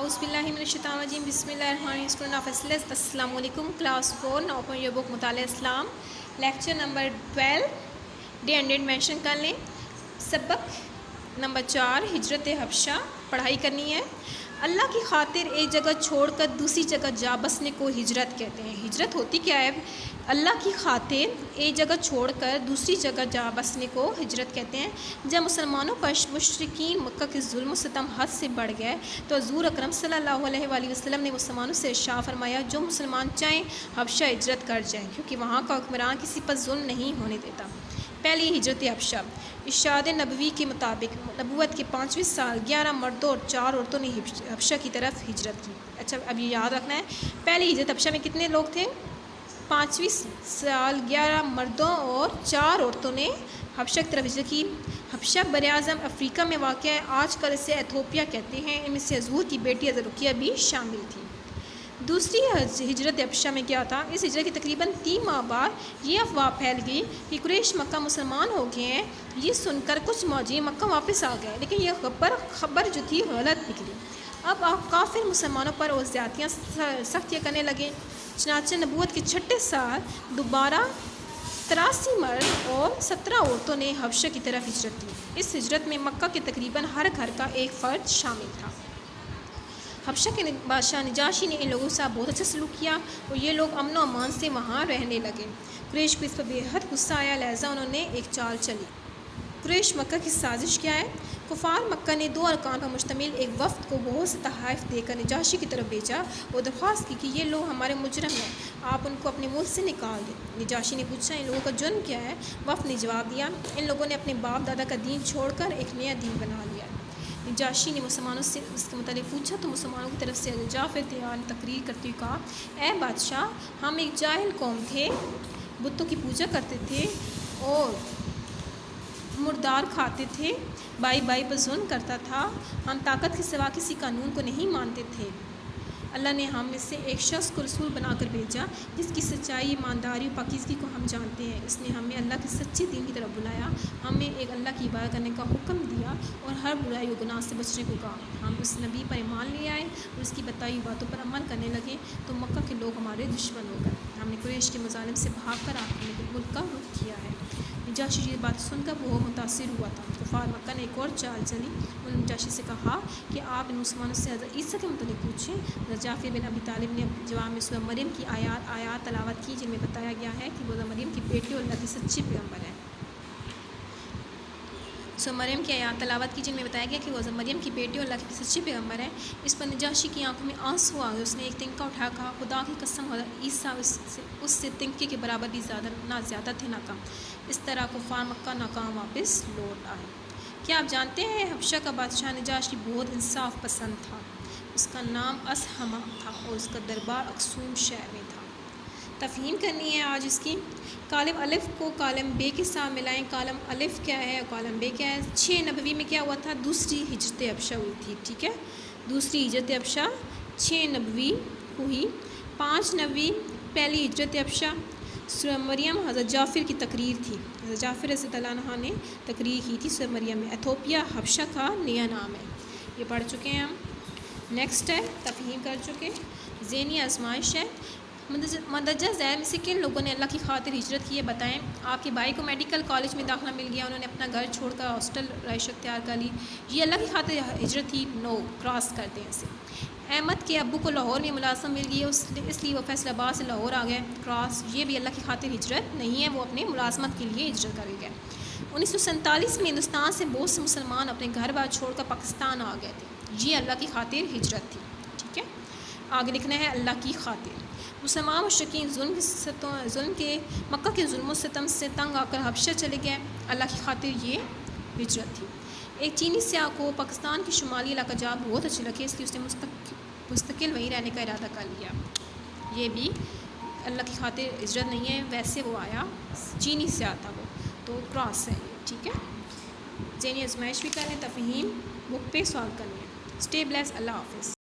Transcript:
اعوذ باللہ من الشیطان الرجیم بسم اللہ الرحمن الرحیم السلام علیکم class 4 now open your book مطالعہ اسلام lecture number 12 day and date mention کر لیں. سبق نمبر 4 ہجرت حبشہ پڑھائی کرنی ہے. اللہ کی خاطر ایک جگہ چھوڑ کر دوسری جگہ جا بسنے کو ہجرت کہتے ہیں. ہجرت ہوتی کیا ہے؟ اللہ کی خاطر ایک جگہ چھوڑ کر دوسری جگہ جا بسنے کو ہجرت کہتے ہیں. جب مسلمانوں پر مشرکین مکہ کے ظلم و ستم حد سے بڑھ گئے تو حضور اکرم صلی اللہ علیہ وآلہ وسلم نے مسلمانوں سے ارشاد فرمایا جو مسلمان چاہیں حبشہ ہجرت کر جائیں کیونکہ وہاں کا حکمران کسی پر ظلم نہیں ہونے دیتا. پہلی ہجرت حبشہ. ارشاد نبوی کے مطابق نبوت کے 5ویں سال 11 مردوں اور 4 عورتوں نے حبشہ کی طرف ہجرت کی. اچھا اب یہ یاد رکھنا ہے پہلی ہجرت حبشہ میں کتنے لوگ تھے؟ 5ویں سال 11 مردوں اور 4 عورتوں نے حبشہ کی طرف ہجرت کی. حبشہ براعظم افریقہ میں واقع ہے. آج کل اسے ایتھوپیا کہتے ہیں. ان میں سے حضور کی بیٹی حضرت رقیہ بھی شامل تھی. دوسری ہجرت حبشہ میں کیا تھا؟ اس ہجرت کے تقریباً 3 ماہ بعد یہ افواہ پھیل گئی کہ قریش مکہ مسلمان ہو گئے ہیں. یہ سن کر کچھ مہاجرین مکہ واپس آ گئے لیکن یہ خبر جو تھی غلط نکلی. اب کافر مسلمانوں پر اور زیادتیاں سختیاں کرنے لگے. چنانچہ نبوت کے 6 سال دوبارہ 83 مرد اور 17 عورتوں نے حبشہ کی طرف ہجرت کی. اس ہجرت میں مکہ کے تقریباً ہر گھر کا ایک فرد شامل تھا. حبشہ کے بادشاہ نجاشی نے ان لوگوں سے بہت اچھا سلوک کیا اور یہ لوگ امن و امان سے وہاں رہنے لگے. قریش کو اس پر بے حد غصہ آیا لہٰذا انہوں نے ایک چال چلی. قریش مکہ کی سازش کیا ہے؟ کفار مکہ نے 2 ارکان پر مشتمل ایک وفد کو بہت سے تحائف دے کر نجاشی کی طرف بھیجا اور درخواست کی کہ یہ لوگ ہمارے مجرم ہیں، آپ ان کو اپنے ملک سے نکال دیں. نجاشی نے پوچھا ان لوگوں کا جرم کیا ہے؟ وفد نے جواب دیا ان لوگوں نے اپنے باپ دادا کا دین چھوڑ کر ایک نیا دین بنا لیا. نجاشی نے مسلمانوں سے اس کے متعلق پوچھا تو مسلمانوں کی طرف سے جعفر تیار تقریر کرتے ہوئے کہا اے بادشاہ ہم ایک جاہل قوم تھے، بتوں کی پوجا کرتے تھے اور مردار کھاتے تھے، بائی پر ظلم کرتا تھا، ہم طاقت کے سوا کسی قانون کو نہیں مانتے تھے. اللہ نے ہم میں سے ایک شخص کو رسول بنا کر بھیجا جس کی سچائی ایمانداری اور پاکیزگی کو ہم جانتے ہیں. اس نے ہمیں اللہ کے سچے دین کی طرف بلایا، ہمیں ایک اللہ کی عبادت کرنے کا حکم دیا اور ہر برائی و گناہ سے بچنے کو کہا. ہم اس نبی پر ایمان لے آئے اور اس کی بتائی باتوں پر عمل کرنے لگے تو مکہ کے لوگ ہمارے دشمن ہو گئے. ہم نے قریش کے مظالم سے بھاگ کر آپ کے ملک کا رخ کیا ہے. نجاشی یہ بات سن کر بہت متاثر ہوا تھا. کفار مکہ نے ایک اور چال چلی. انہوں نے نجاشی سے کہا کہ آپ ان مسلمانوں سے حضرت عیسیٰ کے متعلق پوچھیں. حضرت جعفر بن ابی طالب نے جواب میں سورہ مریم کی آیات تلاوت کی جن میں بتایا گیا ہے کہ وہ مریم کی بیٹی اور اللہ کی سچی پیغمبر ہے. سورہ مریم کی آیات تلاوت کی جن میں بتایا گیا کہ وہ مریم کی بیٹی اور اللہ کی سچی پیغمبر ہے. اس پر نجاشی کی آنکھوں میں آنسو آ گئے. اس نے ایک تنکا اٹھا کہا خدا کی قسم حضرت عیسیٰ اس سے تنکے کے برابر بھی زیادہ تھے نہ کم. اس طرح کفار مکہ ناکام واپس لوٹ آئے. کیا آپ جانتے ہیں حبشہ کا بادشاہ نجاشی بہت انصاف پسند تھا. اس کا نام اسہمہ تھا اور اس کا دربار اکسوم شہر میں تھا. تفہیم کرنی ہے آج اس کی. کالم الف کو کالم بے کے ساتھ ملائیں. کالم الف کیا ہے اور کالم بے کیا ہے؟ 6 نبوی میں کیا ہوا تھا؟ دوسری ہجرت حبشہ ہوئی تھی. ٹھیک ہے، دوسری ہجرت حبشہ 6 نبوی ہوئی. 5 نبوی پہلی ہجرت حبشہ. سورہ مریم حضرت جعفر کی تقریر تھی. حضرت جعفر رضی اللہ عنہ نے تقریر کی تھی سورہ مریم میں. ایتھوپیا حبشہ کا نیا نام ہے. یہ پڑھ چکے ہیں ہم. نیکسٹ ہے تفہیم کر چکے. ذہنی آزمائش ہے. مندرجہ ذیل میں سے کن لوگوں نے اللہ کی خاطر ہجرت کی ہے بتائیں. آپ کے بھائی کو میڈیکل کالج میں داخلہ مل گیا، انہوں نے اپنا گھر چھوڑ کر ہاسٹل رہائش اختیار کر لی، یہ اللہ کی خاطر ہجرت تھی؟ نو، کراس کرتے ہیں اسے. احمد کے ابو کو لاہور میں ملازم مل گئی اس لیے وہ فیصل آباد سے لاہور آ گئے، کراس. یہ بھی اللہ کی خاطر ہجرت نہیں ہے، وہ اپنے ملازمت کے لیے ہجرت کر گئے. 1947 میں ہندوستان سے بہت سے مسلمان اپنے گھر بار چھوڑ کر پاکستان آ گئے تھے، یہ اللہ کی خاطر ہجرت تھی. ٹھیک ہے، آگے لکھنا ہے اللہ کی خاطر. مسلمان مشرکین ظلم کے مکہ کے ظلم و ستم سے تنگ آ کر حبشہ چلے گئے، اللہ کی خاطر یہ ہجرت تھی. ایک چینی سیاح کو پاکستان کے شمالی علاقہ جا بہت اچھے لگے اس لیے اس نے مستقل وہیں رہنے کا ارادہ کر لیا. یہ بھی اللہ کی خاطر ہجرت نہیں ہے، ویسے وہ آیا، چینی سیاح تھا وہ، تو کراس ہے. ٹھیک ہے، ذہنی آزمائش بھی کریں، تفہیم بک پہ سوال کریں. اسٹے بلیس، اللہ حافظ.